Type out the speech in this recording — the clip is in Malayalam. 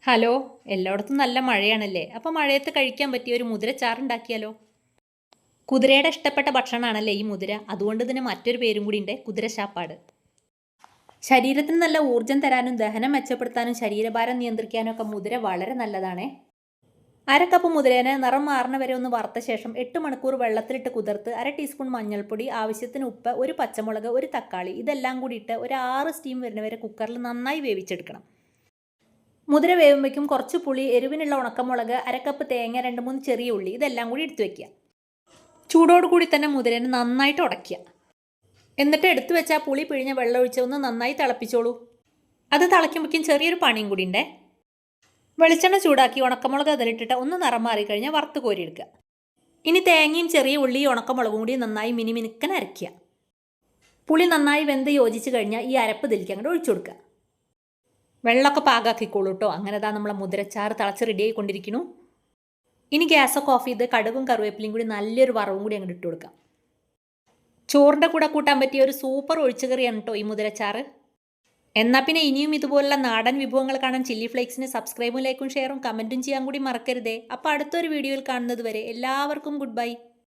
ഹലോ, എല്ലായിടത്തും നല്ല മഴയാണല്ലേ? അപ്പോൾ മഴയത്ത് കഴിക്കാൻ പറ്റിയ ഒരു മുതിരച്ചാറുണ്ടാക്കിയാലോ? കുതിരയുടെ ഇഷ്ടപ്പെട്ട ഭക്ഷണമാണല്ലേ ഈ മുതിര. അതുകൊണ്ട് ഇതിന് മറ്റൊരു പേരും കൂടി ഉണ്ട്, കുതിരശാപ്പാട്. ശരീരത്തിന് നല്ല ഊർജ്ജം തരാനും ദഹനം മെച്ചപ്പെടുത്താനും ശരീരഭാരം നിയന്ത്രിക്കാനും ഒക്കെ മുതിര വളരെ നല്ലതാണേ. അരക്കപ്പ് മുതിരേനെ നിറം മാറണ വരെ ഒന്ന് വറുത്ത ശേഷം 8 മണിക്കൂർ വെള്ളത്തിലിട്ട് കുതിർത്ത് 1/2 ടീസ്പൂൺ മഞ്ഞൾപ്പൊടി, ആവശ്യത്തിന് ഉപ്പ്, ഒരു പച്ചമുളക്, ഒരു തക്കാളി ഇതെല്ലാം കൂടി ഇട്ട് ഒരു 6 സ്റ്റീം വരുന്നവരെ കുക്കറിൽ നന്നായി വേവിച്ചെടുക്കണം. മുതിര വേവുമ്പോഴേക്കും കുറച്ച് പുളി, എരിവിനുള്ള ഉണക്കമുളക്, അരക്കപ്പ് തേങ്ങ, 2-3 ചെറിയ ഉള്ളി ഇതെല്ലാം കൂടി എടുത്തു വെക്കുക. ചൂടോട് കൂടി തന്നെ മുതിരനെ നന്നായിട്ട് ഉടയ്ക്കുക. എന്നിട്ട് എടുത്തു വെച്ചാൽ പുളി പിഴിഞ്ഞ വെള്ളം ഒഴിച്ച് ഒന്ന് നന്നായി തിളപ്പിച്ചോളൂ. അത് തിളയ്ക്കുമ്പോഴേക്കും ചെറിയൊരു പണിയും കൂടി ഉണ്ടേ. വെളിച്ചെണ്ണ ചൂടാക്കി ഉണക്കമുളക് അതിലിട്ടിട്ട് ഒന്ന് നിറം മാറിക്കഴിഞ്ഞാൽ വറുത്ത് കോരിയെടുക്കുക. ഇനി തേങ്ങയും ചെറിയ ഉള്ളിയും ഉണക്കമുളകും കൂടി നന്നായി മിനുമിനുക്കൻ അരയ്ക്കുക. പുളി നന്നായി വെന്ത് യോജിച്ച് കഴിഞ്ഞാൽ ഈ അരപ്പ് ഇതിലേക്ക് അങ്ങോട്ട് ഒഴിച്ചു കൊടുക്കുക. വെള്ളമൊക്കെ പാകാക്കിക്കോളൂ കേട്ടോ. അങ്ങനെ നമ്മളെ മുതിരച്ചാറ് തിളച്ച് റെഡി ആയിക്കൊണ്ടിരിക്കുന്നു. ഇനി ഗ്യാസൊക്കെ ഓഫ് ചെയ്ത് കടുകും കറിവേപ്പിലയും കൂടി നല്ലൊരു വറവും കൂടി അങ്ങോട്ട് ഇട്ട് കൊടുക്കാം. ചോറിൻ്റെ കൂടെ കൂട്ടാൻ പറ്റിയ ഒരു സൂപ്പർ ഒഴിച്ചുകറിയാണ് കേട്ടോ ഈ മുതിരച്ചാറ്. എന്നാൽ പിന്നെ ഇനിയും ഇതുപോലുള്ള നാടൻ വിഭവങ്ങൾ കാണാൻ ചില്ലി ഫ്ലേക്സിന് സബ്സ്ക്രൈബും ലൈക്കും ഷെയറും കമൻറ്റും ചെയ്യാൻ കൂടി മറക്കരുതേ. അപ്പോൾ അടുത്തൊരു വീഡിയോയിൽ കാണുന്നത് വരെ എല്ലാവർക്കും ഗുഡ് ബൈ.